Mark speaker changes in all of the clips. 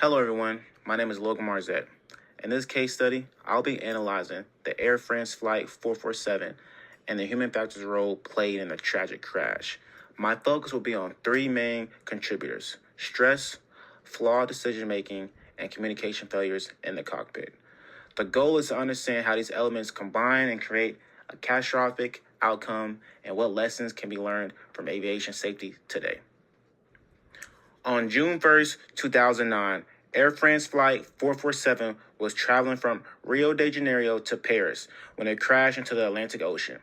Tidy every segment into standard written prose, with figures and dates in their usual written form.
Speaker 1: Hello everyone, my name is Logan Marzette. In this case study, I'll be analyzing the Air France Flight 447 and the human factors role played in the tragic crash. My focus will be on three main contributors: stress, flawed decision making, and communication failures in the cockpit. The goal is to understand how these elements combine and create a catastrophic outcome and what lessons can be learned from aviation safety today. On June 1st, 2009, Air France Flight 447 was traveling from Rio de Janeiro to Paris when it crashed into the Atlantic Ocean.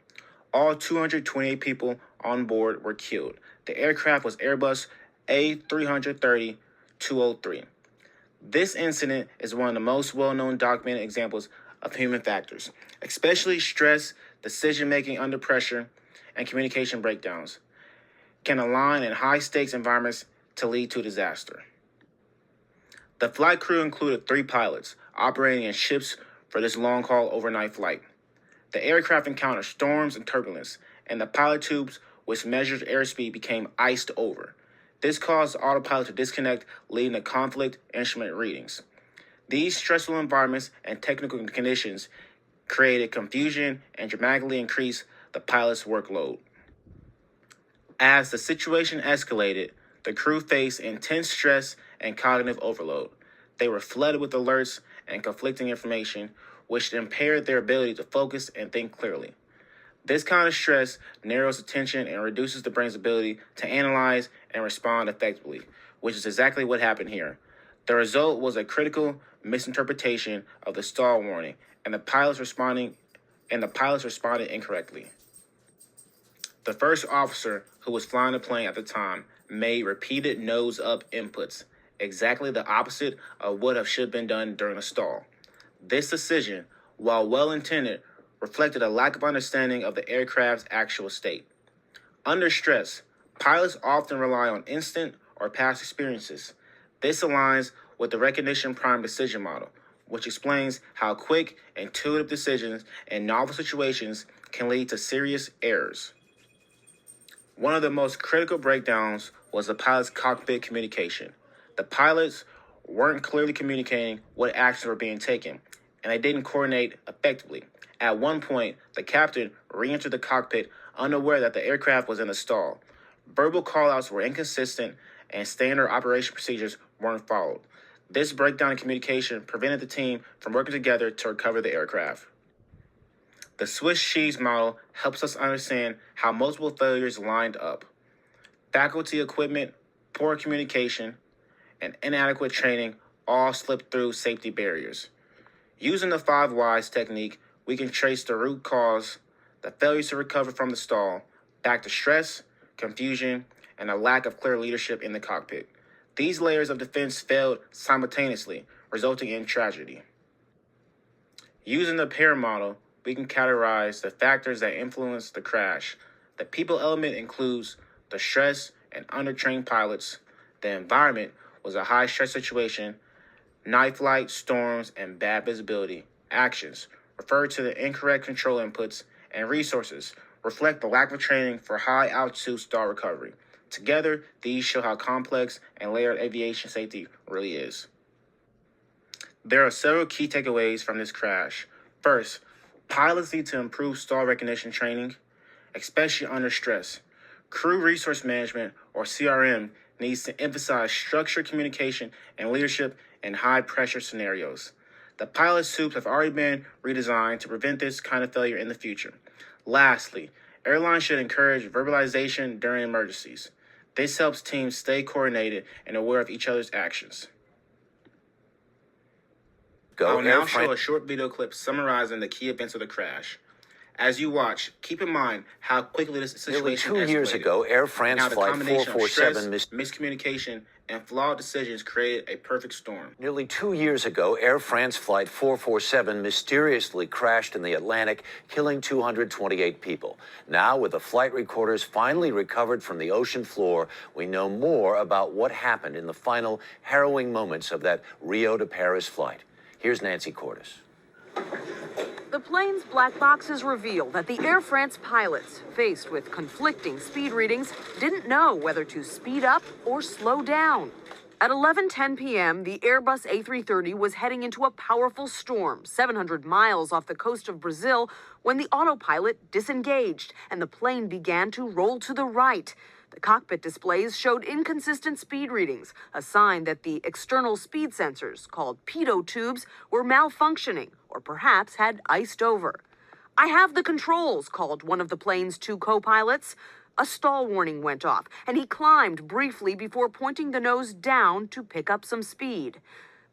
Speaker 1: All 228 people on board were killed. The aircraft was Airbus A330-203. This incident is one of the most well-known documented examples of human factors, especially stress, decision-making under pressure, and communication breakdowns, can align in high-stakes environments to lead to disaster. The flight crew included 3 pilots operating in ships for this long-haul overnight flight. The aircraft encountered storms and turbulence, and the pilot tubes, which measured airspeed, became iced over. This caused the autopilot to disconnect, leading to conflict instrument readings. These stressful environments and technical conditions created confusion and dramatically increased the pilot's workload. As the situation escalated, the crew faced intense stress and cognitive overload. They were flooded with alerts and conflicting information, which impaired their ability to focus and think clearly. This kind of stress narrows attention and reduces the brain's ability to analyze and respond effectively, which is exactly what happened here. The result was a critical misinterpretation of the stall warning, and the pilots responded incorrectly. The first officer, who was flying the plane at the time, made repeated nose-up inputs, exactly the opposite of what should have been done during a stall. This decision, while well-intended, reflected a lack of understanding of the aircraft's actual state. Under stress, pilots often rely on instant or past experiences. This aligns with the recognition prime decision model, which explains how quick, intuitive decisions in novel situations can lead to serious errors. One of the most critical breakdowns was the pilot's cockpit communication. The pilots weren't clearly communicating what actions were being taken, and they didn't coordinate effectively. At one point, the captain re-entered the cockpit unaware that the aircraft was in a stall. Verbal callouts were inconsistent, and standard operation procedures weren't followed. This breakdown in communication prevented the team from working together to recover the aircraft. The Swiss cheese model helps us understand how multiple failures lined up. Faculty equipment, poor communication, and inadequate training all slipped through safety barriers. Using the 5 whys technique, we can trace the root cause, the failures to recover from the stall, back to stress, confusion, and a lack of clear leadership in the cockpit. These layers of defense failed simultaneously, resulting in tragedy. Using the PAIR model, we can categorize the factors that influence the crash. The people element includes the stress and undertrained pilots. The environment was a high-stress situation. Night flight, storms, and bad visibility. Actions refer to the incorrect control inputs, and resources reflect the lack of training for high-altitude stall recovery. Together, these show how complex and layered aviation safety really is. There are several key takeaways from this crash. First, pilots need to improve stall recognition training, especially under stress. Crew resource management, or CRM, needs to emphasize structured communication and leadership in high-pressure scenarios. The pilot suits have already been redesigned to prevent this kind of failure in the future. Lastly, airlines should encourage verbalization during emergencies. This helps teams stay coordinated and aware of each other's actions. I will now show a short video clip summarizing the key events of the crash. As you watch, keep in mind how quickly this situation escalated.
Speaker 2: Nearly 2 years ago, Air France Flight 447
Speaker 1: miscommunication, and flawed decisions created a perfect storm.
Speaker 2: Nearly 2 years ago, Air France Flight 447 mysteriously crashed in the Atlantic, killing 228 people. Now, with the flight recorders finally recovered from the ocean floor, we know more about what happened in the final harrowing moments of that Rio to Paris flight. Here's Nancy Cordes.
Speaker 3: The plane's black boxes reveal that the Air France pilots, faced with conflicting speed readings, didn't know whether to speed up or slow down. At 11:10 p.m., the Airbus A330 was heading into a powerful storm 700 miles off the coast of Brazil when the autopilot disengaged and the plane began to roll to the right. The cockpit displays showed inconsistent speed readings, a sign that the external speed sensors, called pitot tubes, were malfunctioning or perhaps had iced over. "I have the controls," called one of the plane's two co-pilots. A stall warning went off, and he climbed briefly before pointing the nose down to pick up some speed.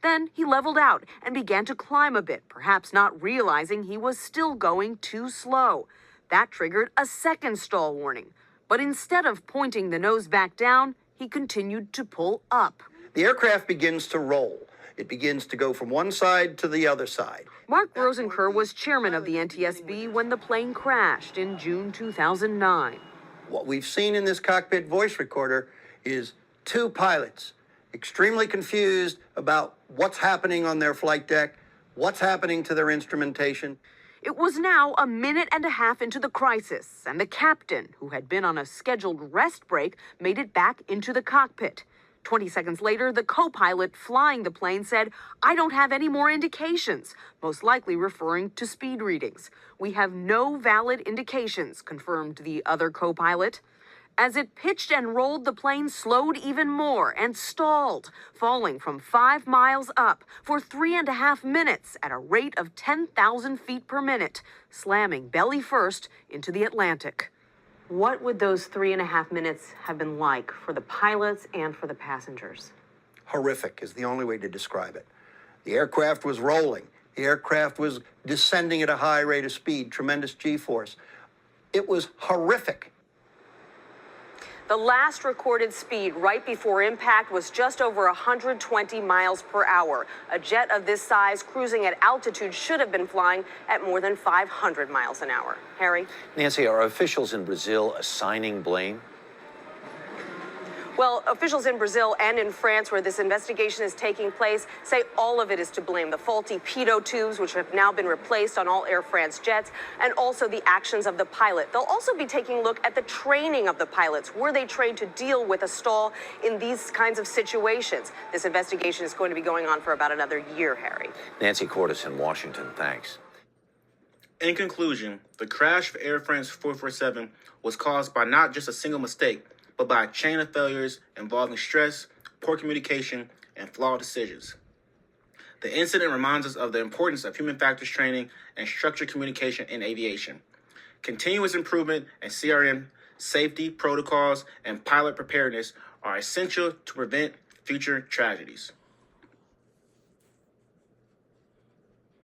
Speaker 3: Then he leveled out and began to climb a bit, perhaps not realizing he was still going too slow. That triggered a second stall warning. But instead of pointing the nose back down, he continued to pull up.
Speaker 4: The aircraft begins to roll. It begins to go from one side to the other side.
Speaker 3: Mark Rosenker was chairman of the NTSB when the plane crashed in June 2009.
Speaker 4: What we've seen in this cockpit voice recorder is two pilots extremely confused about what's happening on their flight deck, what's happening to their instrumentation.
Speaker 3: It was now a minute and a half into the crisis, and the captain, who had been on a scheduled rest break, made it back into the cockpit. 20 seconds later, the co-pilot flying the plane said, "I don't have any more indications," most likely referring to speed readings. "We have no valid indications," confirmed the other co-pilot. As it pitched and rolled, the plane slowed even more and stalled, falling from 5 miles up for 3.5 minutes at a rate of 10,000 feet per minute, slamming belly first into the Atlantic. What would those 3.5 minutes have been like for the pilots and for the passengers?
Speaker 4: Horrific is the only way to describe it. The aircraft was rolling. The aircraft was descending at a high rate of speed, tremendous G-force. It was horrific.
Speaker 3: The last recorded speed right before impact was just over 120 miles per hour. A jet of this size cruising at altitude should have been flying at more than 500 miles an hour. Harry?
Speaker 2: Nancy, are officials in Brazil assigning blame?
Speaker 3: Well, officials in Brazil and in France, where this investigation is taking place, say all of it is to blame. The faulty pitot tubes, which have now been replaced on all Air France jets, and also the actions of the pilot. They'll also be taking a look at the training of the pilots. Were they trained to deal with a stall in these kinds of situations? This investigation is going to be going on for about another year, Harry.
Speaker 2: Nancy Cordes in Washington, thanks.
Speaker 1: In conclusion, the crash of Air France 447 was caused by not just a single mistake, but by a chain of failures involving stress, poor communication, and flawed decisions. The incident reminds us of the importance of human factors training and structured communication in aviation. Continuous improvement in CRM, safety protocols, and pilot preparedness are essential to prevent future tragedies.